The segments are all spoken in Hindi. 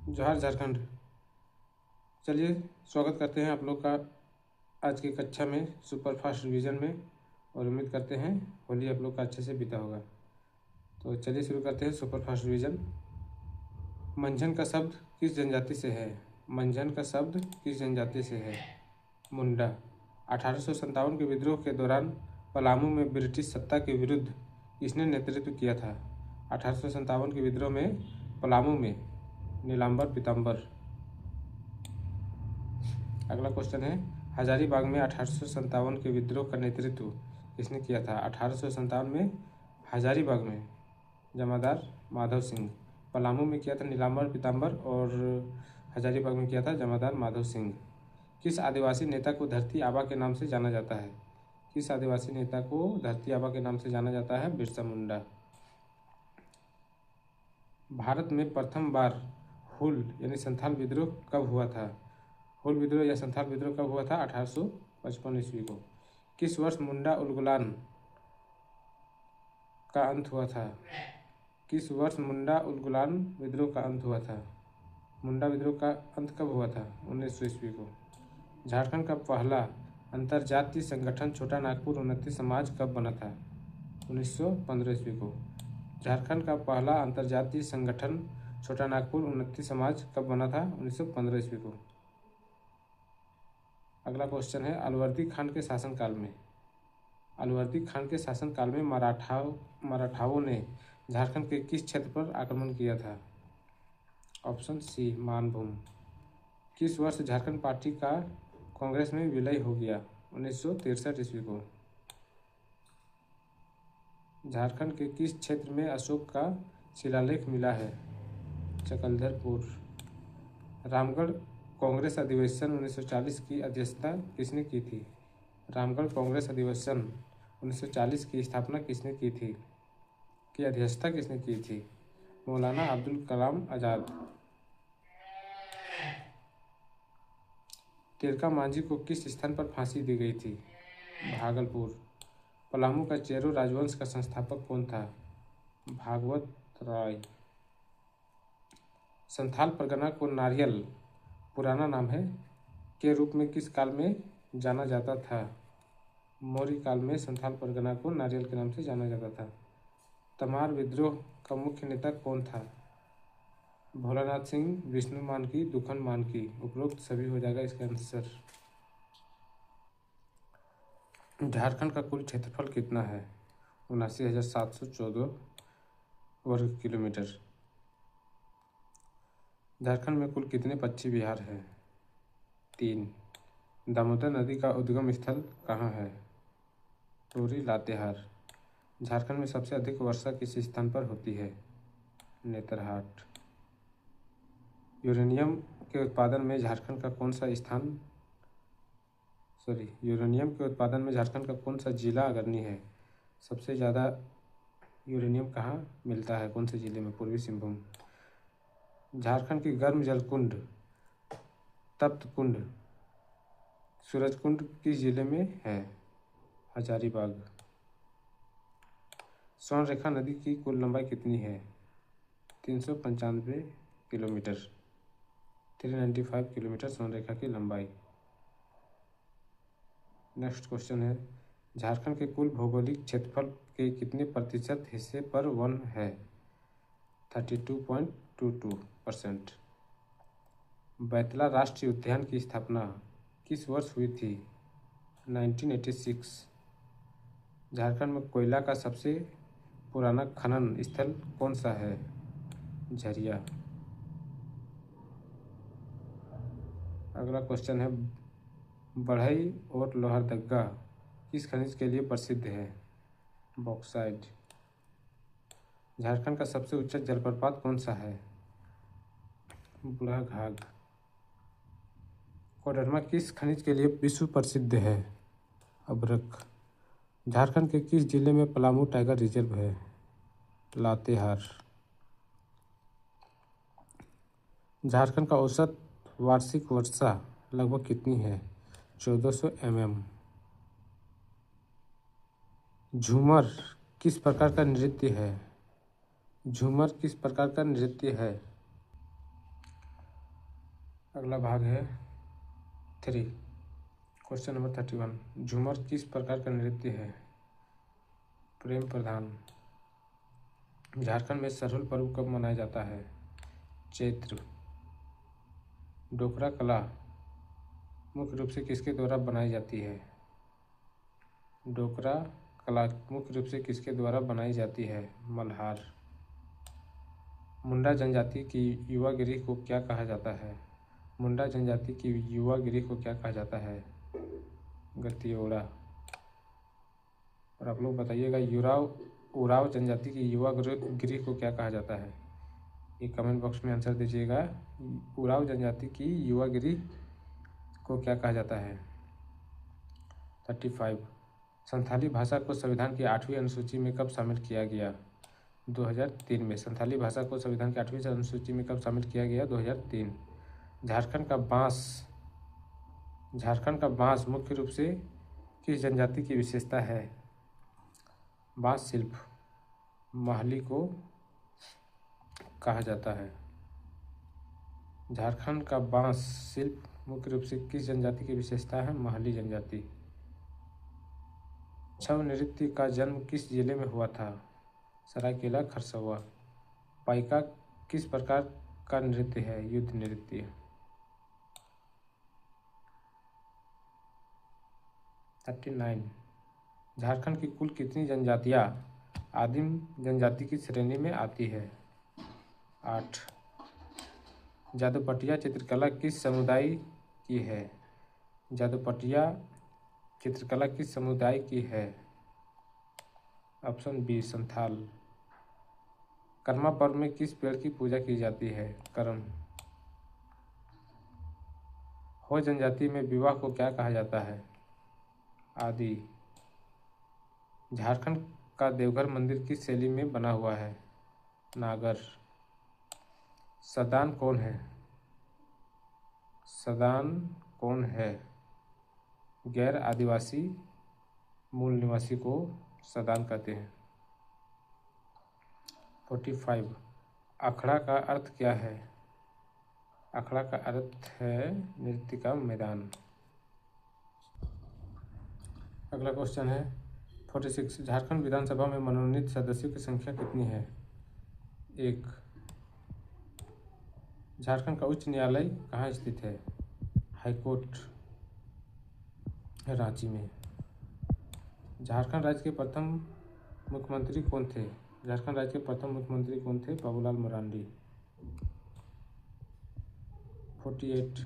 जोहार झारखंड। चलिए स्वागत करते हैं आप लोग का आज की कक्षा में सुपर फास्ट रिवीजन में, और उम्मीद करते हैं होली आप लोग का अच्छे से बीता होगा। तो चलिए शुरू करते हैं सुपर फास्ट रिवीजन। मंझन का शब्द किस जनजाति से है? मंझन का शब्द किस जनजाति से है? मुंडा। 1857 के विद्रोह के दौरान पलामू में ब्रिटिश सत्ता के विरुद्ध किसने नेतृत्व किया था? 1857 के विद्रोह में पलामू में नीलांबर पीताम्बर। अगला क्वेश्चन है, हजारीबाग में 1857 के विद्रोह का नेतृत्व किसने किया था? 1857 में हजारीबाग में जमादार माधव सिंह। पलामू में किया था नीलांबर पीताम्बर और हजारीबाग में किया था जमादार माधव सिंह। किस आदिवासी नेता को धरती आबा के नाम से जाना जाता है? किस आदिवासी नेता को धरती आबा के नाम से जाना जाता है? बिरसा मुंडा। भारत में प्रथम बार हुल यानी संथाल विद्रोह कब हुआ था? हुल विद्रोह या संथाल विद्रोह कब हुआ था? 1855 ईस्वी को। किस वर्ष मुंडा उलगुलान का अंत हुआ था? किस वर्ष मुंडा उलगुलान विद्रोह का अंत हुआ था? मुंडा विद्रोह का अंत कब हुआ था? 1900 ईस्वी को। झारखंड का पहला अंतर्जातीय संगठन छोटा नागपुर उन्नति समाज कब बना था? 1915 ईस्वी को। झारखंड का पहला अंतर्जातीय संगठन छोटा नागपुर उन्नति समाज कब बना था? 1915 ईस्वी को। अगला क्वेश्चन है, अलवर्दी खान के शासनकाल में मराठाओं ने झारखंड के किस क्षेत्र पर आक्रमण किया था? Option C Manbhum. किस वर्ष झारखंड पार्टी का कांग्रेस में विलय हो गया? 1963 ईस्वी को। झारखंड के किस क्षेत्र में अशोक का शिलालेख मिला है? चकलधरपुर। रामगढ़ कांग्रेस अधिवेशन 1940 की अध्यक्षता किसने की थी? रामगढ़ कांग्रेस अधिवेशन 1940 की स्थापना किसने की थी? की अध्यक्षता किसने की थी? मौलाना अब्दुल कलाम आज़ाद। तिलका मांझी को किस स्थान पर फांसी दी गई थी? भागलपुर। पलामू का चेरो राजवंश का संस्थापक कौन था? भागवत राय। संथाल परगना को नारियल पुराना नाम है के रूप में किस काल में जाना जाता था? मौर्य काल में संथाल परगना को नारियल के नाम से जाना जाता था। तमार विद्रोह का मुख्य नेता कौन था? भोलानाथ सिंह, विष्णु मानकी, दुखन मानकी। उपरोक्त सभी हो जाएगा इसका आंसर। झारखंड का कुल क्षेत्रफल कितना है? 79,714 वर्ग किलोमीटर। झारखंड में कुल कितने पक्षी विहार हैं? 3। दामोदर नदी का उद्गम स्थल कहाँ है? टोरी लातेहार। झारखंड में सबसे अधिक वर्षा किस स्थान पर होती है? नेतरहाट। यूरेनियम के उत्पादन में झारखंड का कौन सा जिला अग्रणी है? सबसे ज़्यादा यूरेनियम कहाँ मिलता है? कौन से जिले में? पूर्वी सिंहभूम। झारखंड की गर्म जल कुंड तप्त कुंड सूरज कुंड किस जिले में है? हजारीबाग। स्वर्ण रेखा नदी की कुल लंबाई कितनी है? 395 किलोमीटर। 395 किलोमीटर स्वर्ण रेखा की लंबाई। नेक्स्ट क्वेश्चन है, झारखंड के कुल भौगोलिक क्षेत्रफल के कितने प्रतिशत हिस्से पर वन है? 32.22%। बैतला राष्ट्रीय उद्यान की स्थापना किस वर्ष हुई थी? 1986। झारखंड में कोयला का सबसे पुराना खनन स्थल कौन सा है? झरिया। अगला क्वेश्चन है, बढ़ई और लोहरदगा किस खनिज के लिए प्रसिद्ध है? बॉक्साइट। झारखंड का सबसे ऊंचा जलप्रपात कौन सा है? बूढ़ाघाघ। कोडरमा किस खनिज के लिए विश्व प्रसिद्ध है? अभ्रक। झारखंड के किस जिले में पलामू टाइगर रिजर्व है? लातेहार। झारखंड का औसत वार्षिक वर्षा लगभग कितनी है? 1400 mm। झूमर किस प्रकार का नृत्य है? झूमर किस प्रकार का नृत्य है? अगला भाग है 3। Question number 31। झूमर किस प्रकार का नृत्य है? प्रेम प्रधान। झारखंड में सरहुल पर्व कब मनाया जाता है? चैत्र। डोकरा कला मुख्य रूप से किसके द्वारा बनाई जाती है? डोकरा कला मुख्य रूप से किसके द्वारा बनाई जाती है? मल्हार। मुंडा जनजाति की युवा गिरिह को क्या कहा जाता है? मुंडा जनजाति की युवा गिरिह को क्या कहा जाता है? गतियोड़ा। और आप लोग बताइएगा उराव जनजाति की युवा गिरिह को क्या कहा जाता है? ये कमेंट बॉक्स में आंसर दीजिएगा। उराव जनजाति की युवा गिरिह को क्या कहा जाता है? 35। संथाली भाषा को संविधान की 8वीं अनुसूची में कब शामिल किया गया? 2003 में। संथाली भाषा को संविधान की 8वीं अनुसूची में कब शामिल किया गया? 2003। झारखंड का बांस मुख्य रूप से किस जनजाति की विशेषता है? बांस शिल्प महली को कहा जाता है। झारखंड का बांस शिल्प मुख्य रूप से किस जनजाति की विशेषता है? महली जनजाति। छऊ नृत्य का जन्म किस जिले में हुआ था? सरायकेला खरसुआ। पाइका किस प्रकार का नृत्य है? युद्ध नृत्य। 39। झारखंड की कुल कितनी जनजातियां आदिम जनजाति की श्रेणी में आती है? 8। जादूपटिया चित्रकला किस समुदाय की है? जादूपटिया चित्रकला किस समुदाय की है? Option B Santhal. कर्मा पर्व में किस पेड़ की पूजा की जाती है? करम। हो जनजाति में विवाह को क्या कहा जाता है? आदि। झारखंड का देवघर मंदिर किस शैली में बना हुआ है? नागर। सदान कौन है? सदान कौन है? गैर आदिवासी मूल निवासी को सदान कहते हैं। 45। अखड़ा का अर्थ क्या है? अखड़ा का अर्थ है नृत्य का मैदान। अगला क्वेश्चन है 46। झारखंड विधानसभा में मनोनीत सदस्यों की संख्या कितनी है? 1। झारखंड का उच्च न्यायालय कहाँ स्थित है? हाईकोर्ट रांची में। झारखंड राज्य के प्रथम मुख्यमंत्री कौन थे? झारखंड राज्य के प्रथम मुख्यमंत्री कौन थे? बाबूलाल मरांडी। 48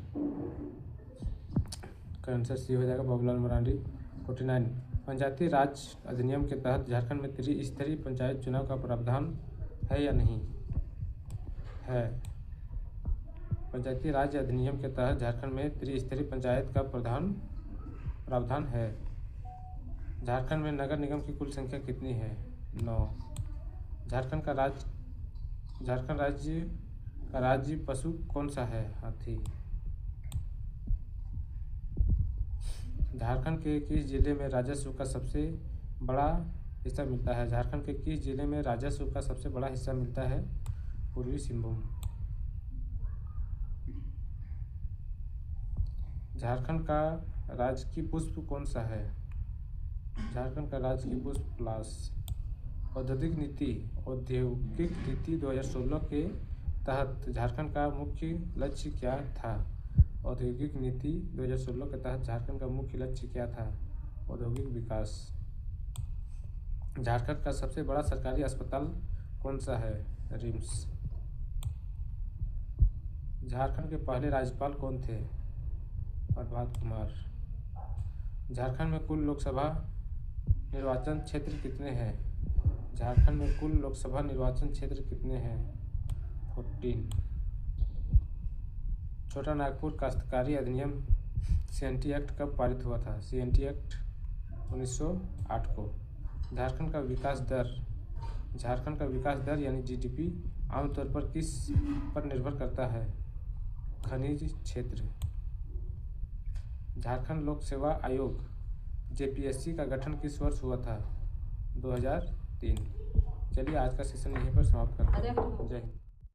का आंसर सी हो जाएगा, बाबूलाल मरांडी। 49। पंचायती राज अधिनियम के तहत झारखंड में त्रिस्तरीय पंचायत चुनाव का प्रावधान है या नहीं? है। पंचायती राज अधिनियम के तहत झारखंड में त्रिस्तरीय पंचायत का प्रावधान है। झारखंड में नगर निगम की कुल संख्या कितनी है? 9। झारखंड राज्य का राज्य पशु कौन सा है? हाथी। झारखंड के किस जिले में राजस्व का सबसे बड़ा हिस्सा मिलता है? झारखंड के किस जिले में राजस्व का सबसे बड़ा हिस्सा मिलता है? पूर्वी सिंहभूम। झारखंड का राजकीय पुष्प कौन सा है? झारखंड का राजकीय पुष्प पलाश। औद्योगिक नीति 2016 के तहत झारखंड का मुख्य लक्ष्य क्या था? औद्योगिक नीति 2016 के तहत झारखंड का मुख्य लक्ष्य क्या था? औद्योगिक विकास। झारखंड का सबसे बड़ा सरकारी अस्पताल कौन सा है? रिम्स। झारखंड के पहले राज्यपाल कौन थे? प्रभात कुमार। झारखंड में कुल लोकसभा निर्वाचन क्षेत्र कितने हैं? झारखंड में कुल लोकसभा निर्वाचन क्षेत्र कितने हैं? 14। छोटा नागपुर काश्तकारी अधिनियम CNT एक्ट कब पारित हुआ था? CNT एक्ट 1908 को। झारखंड का विकास दर यानी GDP आमतौर पर किस पर निर्भर करता है? खनिज क्षेत्र। झारखंड लोक सेवा आयोग JPSC का गठन किस वर्ष हुआ था? 2003। चलिए आज का सेशन यहीं पर समाप्त करते हैं। जय हिंद।